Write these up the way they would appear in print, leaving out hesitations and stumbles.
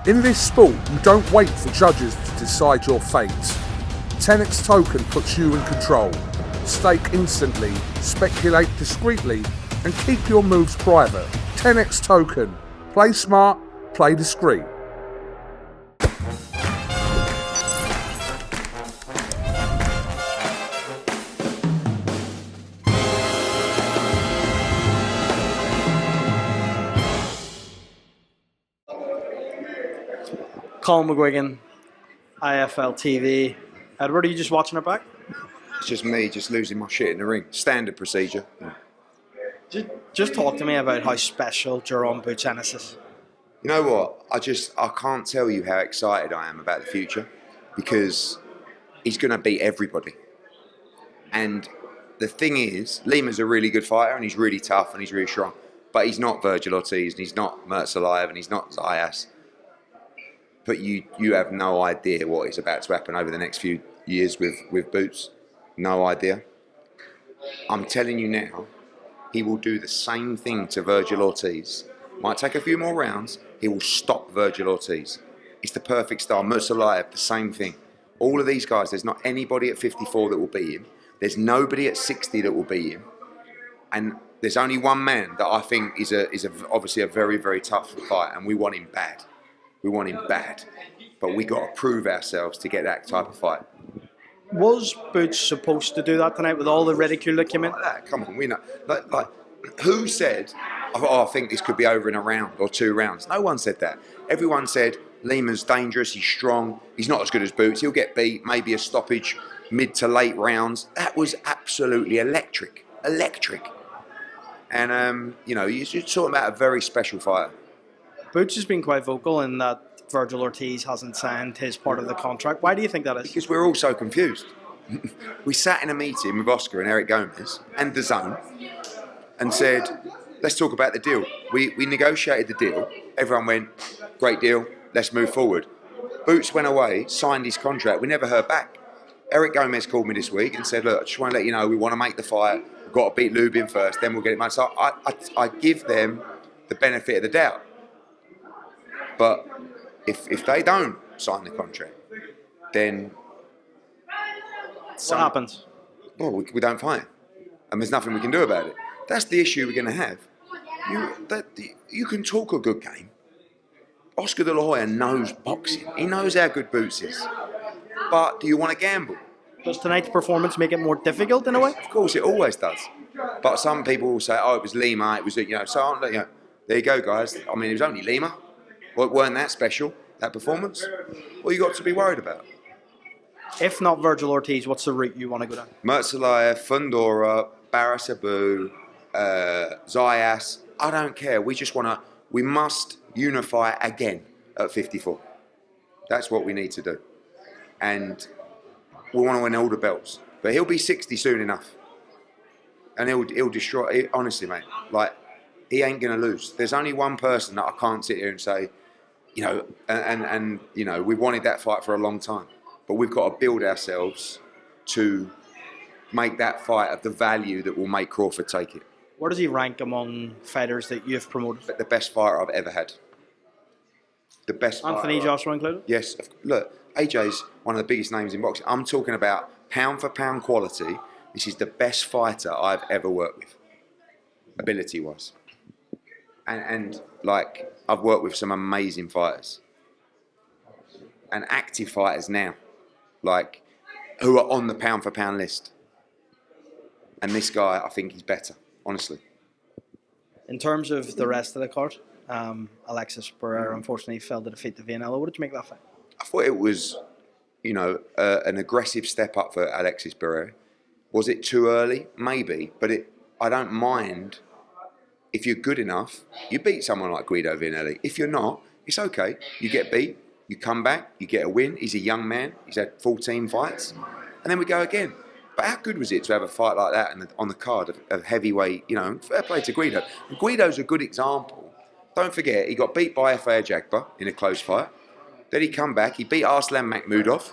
In this sport, you don't wait for judges to decide your fate. TenexToken puts you in control. Stake instantly, speculate discreetly, and keep your moves private. TenexToken. Play smart, play discreet. Colin McGuigan, IFLTV. Edward, are you just watching it back? It's just me, just losing my shit in the ring. Standard procedure. Just talk to me about how special Jerome Boots Ennis is. You know what? I can't tell you how excited I am about the future, because he's going to beat everybody. And the thing is, Lima's a really good fighter, and he's really tough, and he's really strong. But he's not Virgil Ortiz, and he's not Mertzalayev, and he's not Zayas. But you have no idea what is about to happen over the next few years with Boots. No idea. I'm telling you now, he will do the same thing to Virgil Ortiz. Might take a few more rounds. He will stop Virgil Ortiz. It's the perfect style. Mertzalayev, the same thing. All of these guys, there's not anybody at 54 that will beat him. There's nobody at 60 that will beat him. And there's only one man that I think is obviously a very, very tough fight, and we want him bad. We want him bad. But we got to prove ourselves to get that type of fight. Was Boots supposed to do that tonight with all the ridicule that came in? Come on, we know. Like, who said, oh, I think this could be over in a round or 2 rounds? No one said that. Everyone said Lima's dangerous, he's strong, he's not as good as Boots, he'll get beat, maybe a stoppage mid to late rounds. That was absolutely electric. Electric. And, you're talking about a very special fighter. Boots has been quite vocal in that Virgil Ortiz hasn't signed his part of the contract. Why do you think that is? Because we're all so confused. We sat in a meeting with Oscar and Eric Gomez and the Zone and said, let's talk about the deal. We negotiated the deal. Everyone went, great deal, let's move forward. Boots went away, signed his contract. We never heard back. Eric Gomez called me this week and said, look, I just want to let you know, we want to make the fight. We've got to beat Lubin first, then we'll get it made. So I give them the benefit of the doubt. But if they don't sign the contract, then what happens? Well, we don't fight, and there's nothing we can do about it. That's the issue we're going to have. You can talk a good game. Oscar De La Hoya knows boxing. He knows how good Boots is. But do you want to gamble? Does tonight's performance make it more difficult in a way? Of course, it always does. But some people will say, oh, it was Lima. It was, so there you go, guys. I mean, it was only Lima. Well, weren't that special, that performance? What you got to be worried about? If not Virgil Ortiz, what's the route you want to go down? Mertzalayev, Fundora, Barasabu, Zayas. I don't care. We must unify again at 54. That's what we need to do. And we want to win all the belts. But he'll be 60 soon enough. And he'll destroy, honestly, mate, he ain't going to lose. There's only one person that I can't sit here and say, we wanted that fight for a long time. But we've got to build ourselves to make that fight of the value that will make Crawford take it. Where does he rank among fighters that you've promoted? The best fighter I've ever had. The best fighter. Anthony Joshua included? Yes. Look, AJ's one of the biggest names in boxing. I'm talking about pound for pound quality. This is the best fighter I've ever worked with, ability-wise. And I've worked with some amazing fighters and active fighters now, who are on the pound for pound list. And this guy, I think he's better, honestly. In terms of the rest of the card, Alexis Pereira unfortunately fell to defeat the Vianello. What did you make of that fight? I thought it was, an aggressive step up for Alexis Pereira. Was it too early? Maybe, but I don't mind. If you're good enough, you beat someone like Guido Vianelli. If you're not, it's okay. You get beat, you come back, you get a win. He's a young man. He's had 14 fights. And then we go again. But how good was it to have a fight like that on the card of heavyweight, fair play to Guido. And Guido's a good example. Don't forget, he got beat by F.A. Jagba in a close fight. Then he come back, he beat Arslan Makhmudov.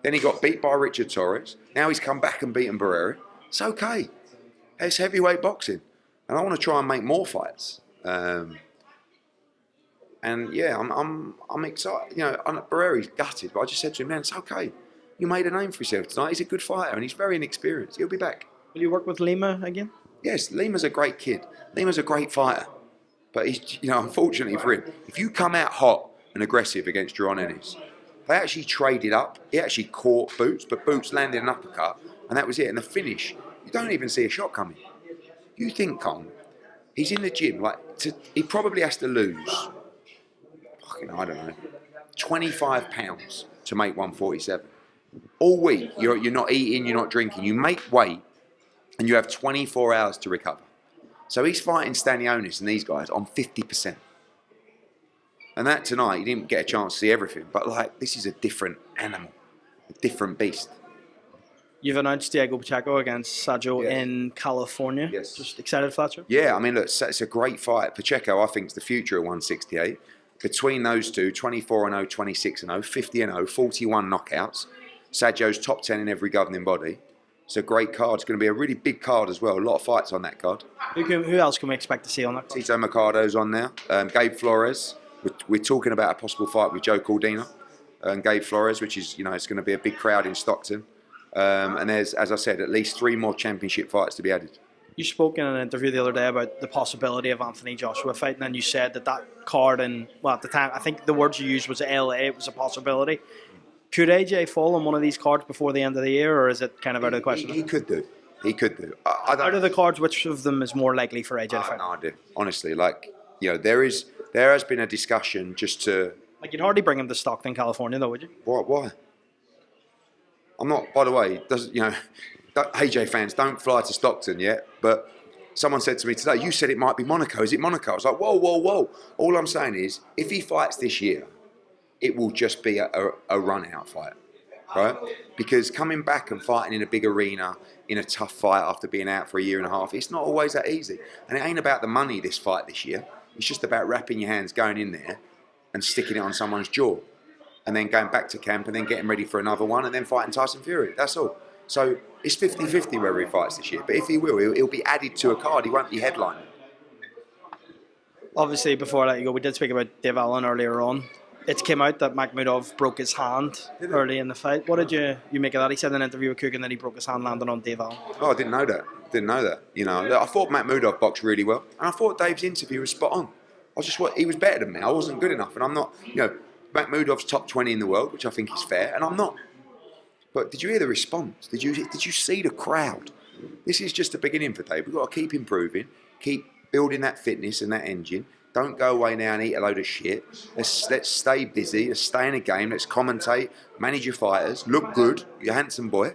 Then he got beat by Richard Torres. Now he's come back and beaten Barrera. It's okay. It's heavyweight boxing. And I want to try and make more fights. And And yeah, I'm excited. You know, Barreri's gutted, but I just said to him, man, it's okay. You made a name for yourself tonight. He's a good fighter and he's very inexperienced. He'll be back. Will you work with Lima again? Yes, Lima's a great kid. Lima's a great fighter. But he's, you know, unfortunately for him, if you come out hot and aggressive against Ennis, they actually traded up. He actually caught Boots, but Boots landed an uppercut, and that was it. And the finish, you don't even see a shot coming. You think, Con, he's in the gym, he probably has to lose, I don't know, 25 pounds to make 147. All week, you're not eating, you're not drinking. You make weight, and you have 24 hours to recover. So he's fighting Stanionis and these guys on 50%. And that tonight, you didn't get a chance to see everything. But this is a different animal, a different beast. You've announced Diego Pacheco against Sergio in California. Yes. Just excited for that, sir? Yeah, I mean, look, it's a great fight. Pacheco, I think, is the future at 168. Between those two, 24-0, 26-0, 50-0, 41 knockouts. Sergio's top 10 in every governing body. It's a great card. It's going to be a really big card as well. A lot of fights on that card. Who else can we expect to see on that card? Tito Mercado's on there. Gabe Flores. We're talking about a possible fight with Joe Cordina and Gabe Flores, which is, you know, it's going to be a big crowd in Stockton. And there's, as I said, at least 3 more championship fights to be added. You spoke in an interview the other day about the possibility of Anthony Joshua fighting, and you said that card at the time, I think the words you used was LA, it was a possibility. Could AJ fall on one of these cards before the end of the year, or is it kind of out of the question? He could do. He could do. Out of the cards, which of them is more likely for AJ to fight? I have no idea. Honestly, you know, there has been a discussion just to... You'd hardly bring him to Stockton, California, though, would you? Why? I'm not, by the way, AJ fans, don't fly to Stockton yet, but someone said to me today, you said it might be Monaco. Is it Monaco? I was like, whoa. All I'm saying is, if he fights this year, it will just be a run-out fight, right? Because coming back and fighting in a big arena, in a tough fight after being out for a year and a half, it's not always that easy. And it ain't about the money, this fight this year. It's just about wrapping your hands, going in there and sticking it on someone's jaw. And then going back to camp and then getting ready for another one and then fighting Tyson Fury. That's all. So it's 50-50 whether he fights this year. But if he will, he'll be added to a card. He won't be headlining. Obviously, before I let you go, we did speak about Dave Allen earlier on. It came out that Makhmudov broke his hand early in the fight. What did you make of that? He said in an interview with Coogan that he broke his hand landing on Dave Allen. Oh, I didn't know that. You know, I thought Makhmudov boxed really well. And I thought Dave's interview was spot on. He was better than me. I wasn't good enough. And I'm not, you know, Makhmudov's top 20 in the world, which I think is fair, and I'm not. But did you hear the response? Did you see the crowd? This is just the beginning for Dave. We've got to keep improving, keep building that fitness and that engine. Don't go away now and eat a load of shit. Let's stay busy. Let's stay in the game. Let's commentate, manage your fighters, look good. You're a handsome boy,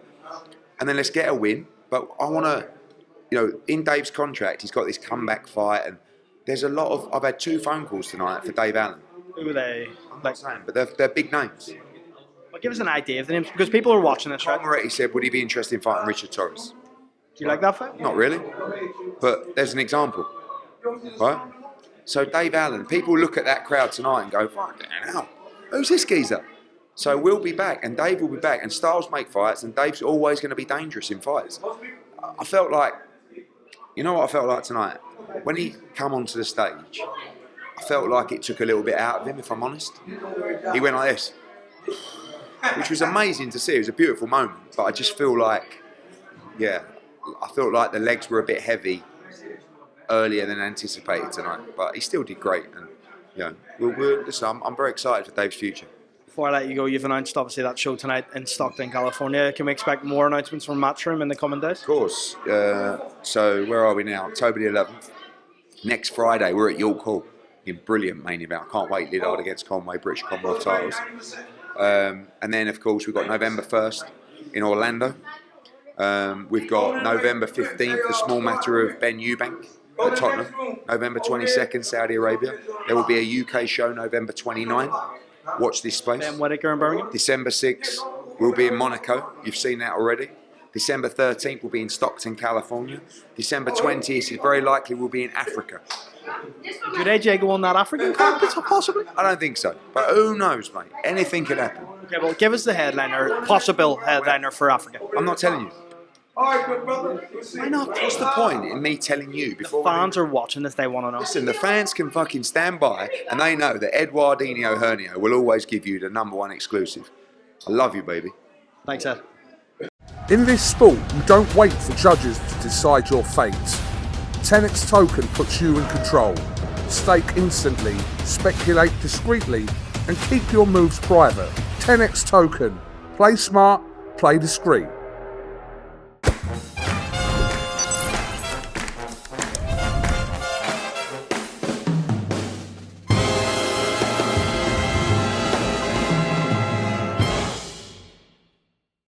and then let's get a win. But I want to, you know, in Dave's contract, he's got this comeback fight, and there's a lot of. I've had 2 phone calls tonight for Dave Allen. Who were they? I'm not saying, but they're big names. Well, give us an idea of the names, because people are watching this, right? Tom Moretti said, would he be interested in fighting Richard Torres? Do you like that fight? Not really, but there's an example, right? So Dave Allen, people look at that crowd tonight and go, fucking hell, who's this geezer? So we'll be back, and Dave will be back, and styles make fights, and Dave's always going to be dangerous in fights. I felt like, you know what I felt like tonight? When he come onto the stage, I felt like it took a little bit out of him, if I'm honest. He went like this, which was amazing to see. It was a beautiful moment, but I just feel like, yeah, I felt like the legs were a bit heavy earlier than anticipated tonight, but he still did great. And yeah, listen, I'm very excited for Dave's future. Before I let you go, you've announced obviously that show tonight in Stockton, California. Can we expect more announcements from Matchroom in the coming days? Of course. So where are we now? October the 11th. Next Friday, we're at York Hall. Brilliant main event. I can't wait. Lillard against Conway, British Commonwealth titles. And then, of course, we've got November 1st in Orlando. We've got November 15th, the small matter of Ben Eubank at Tottenham. November 22nd, Saudi Arabia. There will be a UK show November 29th. Watch this space. Ben Whittaker in Birmingham. December 6th, we'll be in Monaco. You've seen that already. December 13th, we'll be in Stockton, California. December 20th is very likely we'll be in Africa. Could AJ go on that African card, possibly? I don't think so, but who knows, mate? Anything could happen. Okay, well, give us the headliner, possible headliner for Africa. I'm not telling you. Alright, good brother. Why not? What's the point in me telling you before? Fans are watching this, they want to know. Listen, the fans can fucking stand by and they know that Eduardinho Hernio will always give you the #1 exclusive. I love you, baby. Thanks, Ed. In this sport, you don't wait for judges to decide your fate. TenexToken puts you in control. Stake instantly, speculate discreetly, and keep your moves private. TenexToken. Play smart, play discreet.